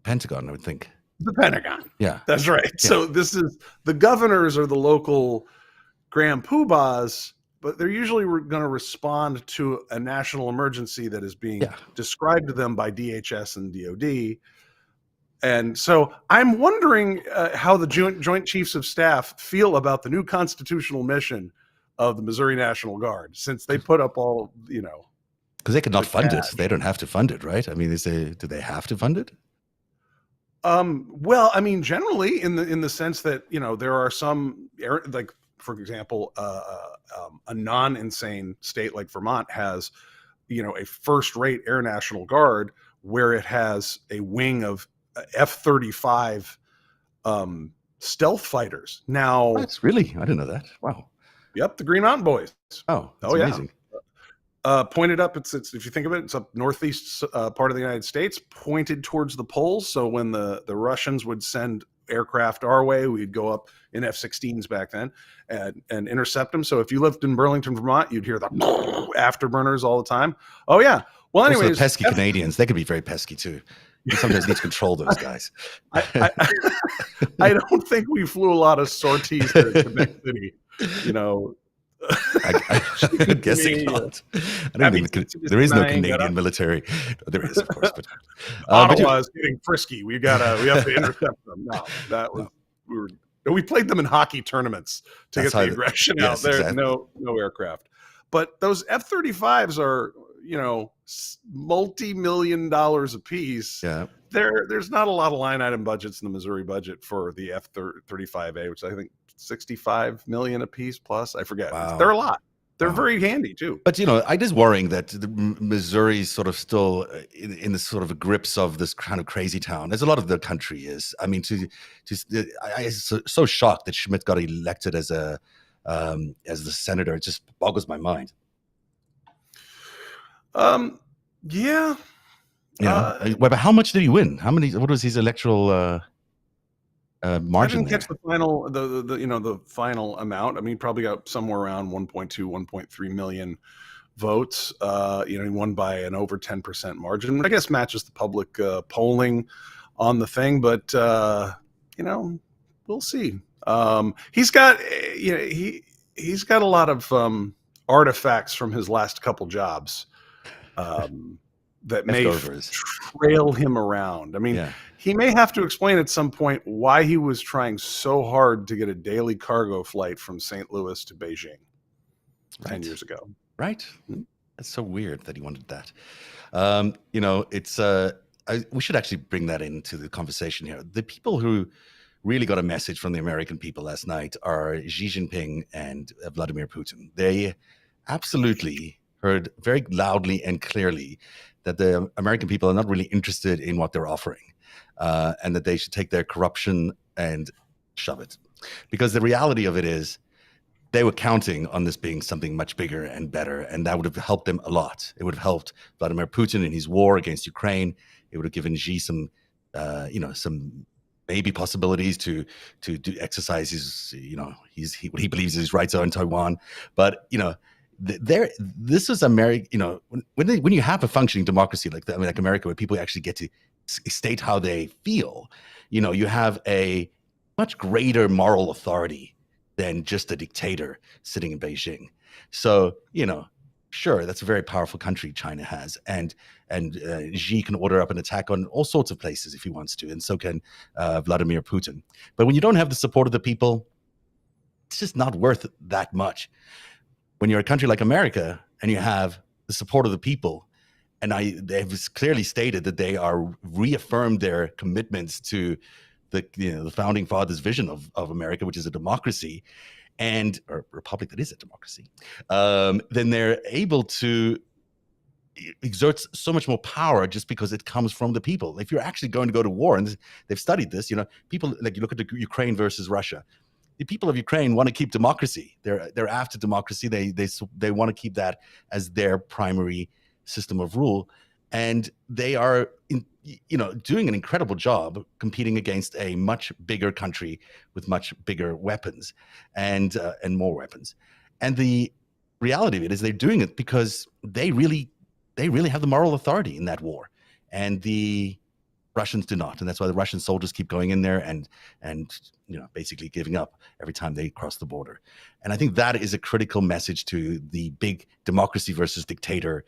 Pentagon, I would think. The Pentagon. Yeah. That's right. Yeah. So this is the governors or the local grand poobahs, but they're usually going to respond to a national emergency that is being described to them by DHS and DOD. And so I'm wondering how the Joint Chiefs of Staff feel about the new constitutional mission of the Missouri National Guard, since they put up all, because they could not fund it. They don't have to fund it, right? I mean, do they have to fund it? Well, I mean, generally in the sense that, there are some, like, for example, a non-insane state like Vermont has, a first-rate Air National Guard where it has a wing of F-35 stealth fighters. Now, that's really, I didn't know that. Wow. Yep, the Green Mountain Boys. Oh, that's amazing. Pointed up, it's if you think of it, it's up northeast part of the United States, pointed towards the poles. So when the Russians would send aircraft our way. We'd go up in F-16s back then and intercept them. So if you lived in Burlington, Vermont, you'd hear the afterburners all the time. Oh yeah. Well, anyways, also the pesky Canadians, they could be very pesky too. You sometimes need to control those guys. I don't think we flew a lot of sorties here in Quebec City. You know, I'm guessing not. I don't think there is no Canadian military. There is, of course, but Ottawa is getting frisky. We have to intercept them. No, we played them in hockey tournaments to get the aggression out there. Exactly. No aircraft, but those F-35s are, you know, multi-million dollars a piece. Yeah. There's not a lot of line item budgets in the Missouri budget for the F-35A, which I think 65 million a piece plus. I forget. Wow. They're a lot. They're very handy too. But, you know, it is worrying that Missouri's sort of still in the sort of grips of this kind of crazy town, as a lot of the country is. I mean, I'm so shocked that Schmidt got elected as the senator. It just boggles my mind. Yeah. But how much did he win? What was his electoral margin? I didn't catch the final, the final amount. I mean, he probably got somewhere around 1.2, 1.3 million votes. He won by an over 10% margin. I guess matches the public polling on the thing, but we'll see. He's got, he's got a lot of artifacts from his last couple jobs that may trail him around. I mean, he may have to explain at some point why he was trying so hard to get a daily cargo flight from St. Louis to Beijing 10 years ago. Right. That's so weird that he wanted that. We should actually bring that into the conversation here. The people who really got a message from the American people last night are Xi Jinping and Vladimir Putin. They absolutely heard very loudly and clearly that the American people are not really interested in what they're offering, and that they should take their corruption and shove it. Because the reality of it is they were counting on this being something much bigger and better, and that would have helped them a lot. It would have helped Vladimir Putin in his war against Ukraine. It would have given Xi some maybe possibilities to exercise his, what he believes is his rights on Taiwan. But, this is America. When you have a functioning democracy like that, like America, where people actually get to state how they feel, you have a much greater moral authority than just a dictator sitting in Beijing. So, sure, that's a very powerful country China has, and Xi can order up an attack on all sorts of places if he wants to, and so can Vladimir Putin. But when you don't have the support of the people, it's just not worth that much. When you're a country like America and you have the support of the people, and they've clearly stated that they are reaffirmed their commitments to the founding fathers' vision of America, which is a democracy, and a republic that is a democracy, then they're able to exert so much more power just because it comes from the people. If you're actually going to go to war, and they've studied this, people, like, you look at the Ukraine versus Russia. The people of Ukraine want to keep democracy. They're after democracy. They want to keep that as their primary system of rule, and they are doing an incredible job competing against a much bigger country with much bigger weapons and more weapons. And the reality of it is they're doing it because they really have the moral authority in that war, and the Russians do not. And that's why the Russian soldiers keep going in there and basically giving up every time they cross the border. And I think that is a critical message to the big democracy versus dictator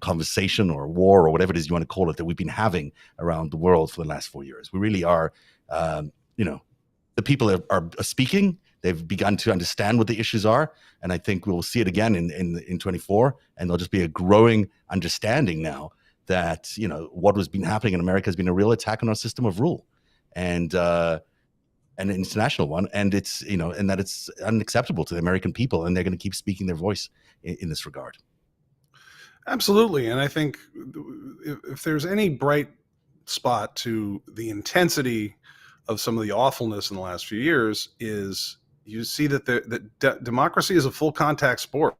conversation or war or whatever it is you want to call it that we've been having around the world for the last 4 years. We really are, the people are speaking. They've begun to understand what the issues are. And I think we'll see it again in 24. And there'll just be a growing understanding now that, what has been happening in America has been a real attack on our system of rule, and an international one. And it's, and that it's unacceptable to the American people, and they're going to keep speaking their voice in this regard. Absolutely. And I think if there's any bright spot to the intensity of some of the awfulness in the last few years, is you see that democracy is a full contact sport,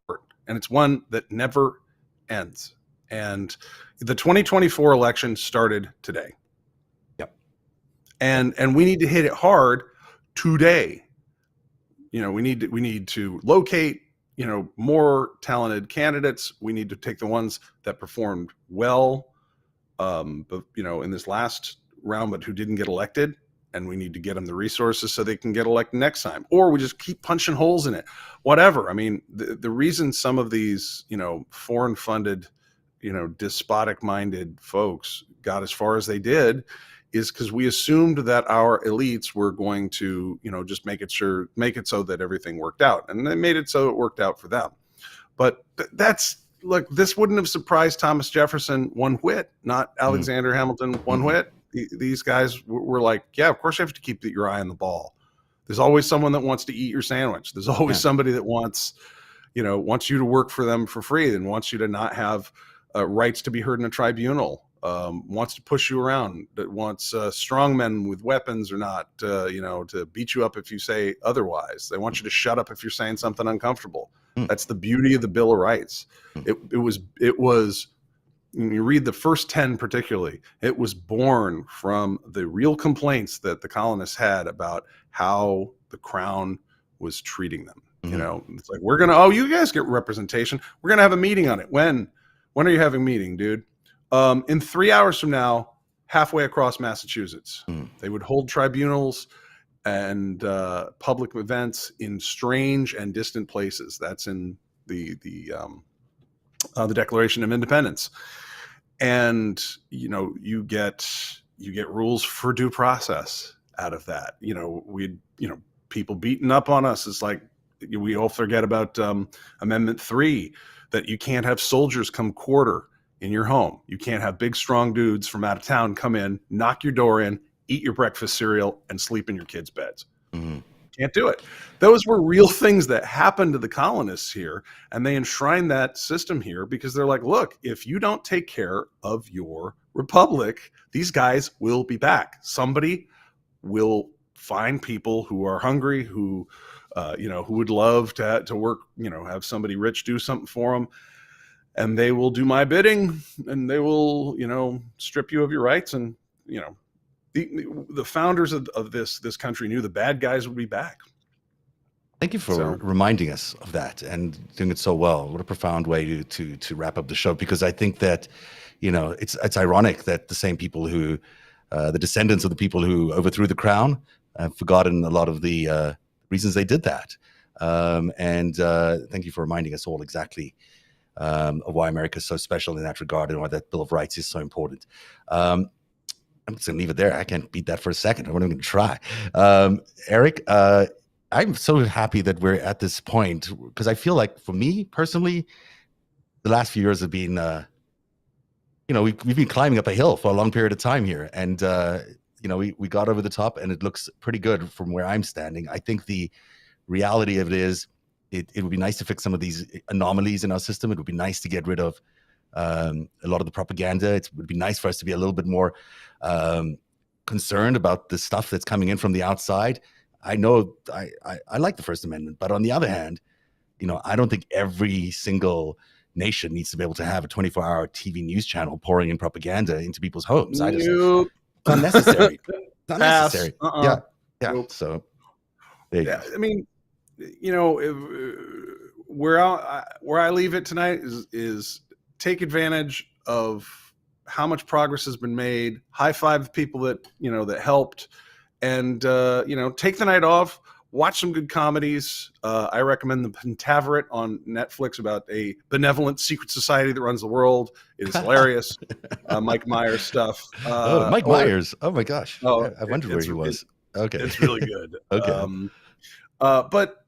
and it's one that never ends. And the 2024 election started today. Yep. and we need to hit it hard today. We need to locate, more talented candidates. We need to take the ones that performed well, but in this last round, but who didn't get elected, and we need to get them the resources so they can get elected next time. Or we just keep punching holes in it, whatever. I mean, the reason some of these, foreign funded, despotic minded folks got as far as they did is because we assumed that our elites were going to, just make it so that everything worked out, and they made it so it worked out for them. But look, this wouldn't have surprised Thomas Jefferson one whit, not Alexander Hamilton one whit. These guys were like, yeah, of course you have to keep your eye on the ball. There's always someone that wants to eat your sandwich. There's always somebody that wants you to work for them for free and wants you to not have rights to be heard in a tribunal. Wants to push you around, that wants strong men with weapons or not, to beat you up if you say otherwise. They want you to shut up if you're saying something uncomfortable. That's the beauty of the Bill of Rights. It was, when you read the first 10 particularly, it was born from the real complaints that the colonists had about how the crown was treating them. It's like, you guys get representation. We're going to have a meeting on it. When are you having a meeting, dude? In 3 hours from now, halfway across Massachusetts. They would hold tribunals and public events in strange and distant places. That's in the Declaration of Independence. And you get rules for due process out of that. People beating up on us. It's like, we all forget about Amendment 3, that you can't have soldiers come quarter in your home. You can't have big, strong dudes from out of town come in, knock your door in, eat your breakfast cereal, and sleep in your kids' beds. Can't do it. Those were real things that happened to the colonists here, and they enshrined that system here because they're like, look, if you don't take care of your republic, these guys will be back. Somebody will find people who are hungry, who would love to work, have somebody rich do something for them. And they will do my bidding, and they will, strip you of your rights. And, the founders of this country knew the bad guys would be back. Thank you for reminding us of that and doing it so well. What a profound way to wrap up the show, because I think that, it's ironic that the same people who, the descendants of the people who overthrew the crown, have forgotten a lot of the reasons they did that. And thank you for reminding us all exactly of why America is so special in that regard and why that Bill of Rights is so important. I'm just going to leave it there. I can't beat that for a second. I'm not even going to try. Eric, I'm so happy that we're at this point, because I feel like, for me personally, the last few years have been, we've been climbing up a hill for a long period of time here. And, we got over the top, and it looks pretty good from where I'm standing. I think the reality of it is, it would be nice to fix some of these anomalies in our system. It would be nice to get rid of a lot of the propaganda. It would be nice for us to be a little bit more concerned about the stuff that's coming in from the outside. I know I like the First Amendment, but on the other hand, I don't think every single nation needs to be able to have a 24-hour TV news channel pouring in propaganda into people's homes. It's unnecessary. It's unnecessary. Yeah. Nope. So there you go. I mean, where I leave it tonight is take advantage of how much progress has been made. High five the people that that helped, and take the night off. Watch some good comedies. I recommend the Pentaveret on Netflix about a benevolent secret society that runs the world. It is hilarious. Mike Myers stuff. Mike Myers. Oh my gosh. I wondered where he was. Okay. It's really good. Okay. But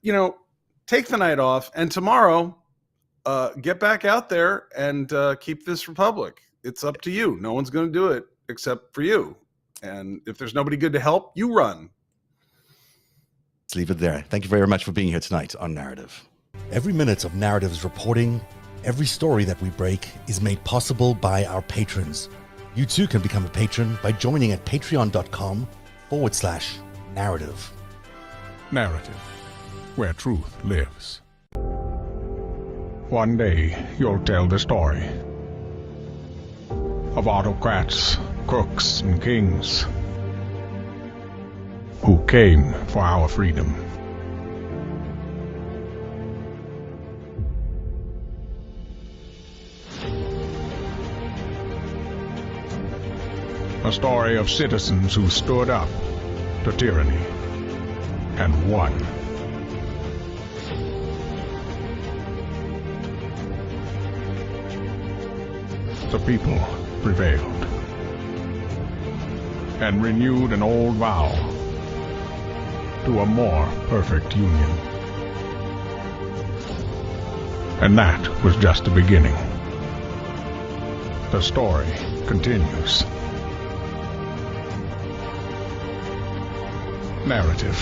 take the night off, and tomorrow, get back out there and keep this republic. It's up to you. No one's going to do it except for you. And if there's nobody good to help, you run. Let's leave it there. Thank you very much for being here tonight on Narrative. Every minute of Narrative's reporting, every story that we break, is made possible by our patrons. You too can become a patron by joining at patreon.com/narrative. Narrative, where truth lives. One day, you'll tell the story of autocrats, crooks, and kings. who came for our freedom. A story of citizens who stood up to tyranny and won. The people prevailed and renewed an old vow to a more perfect union. And that was just the beginning. The story continues. Narrative,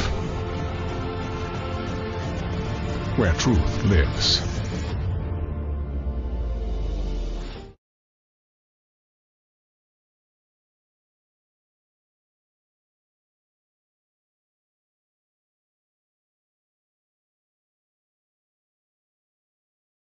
where truth lives.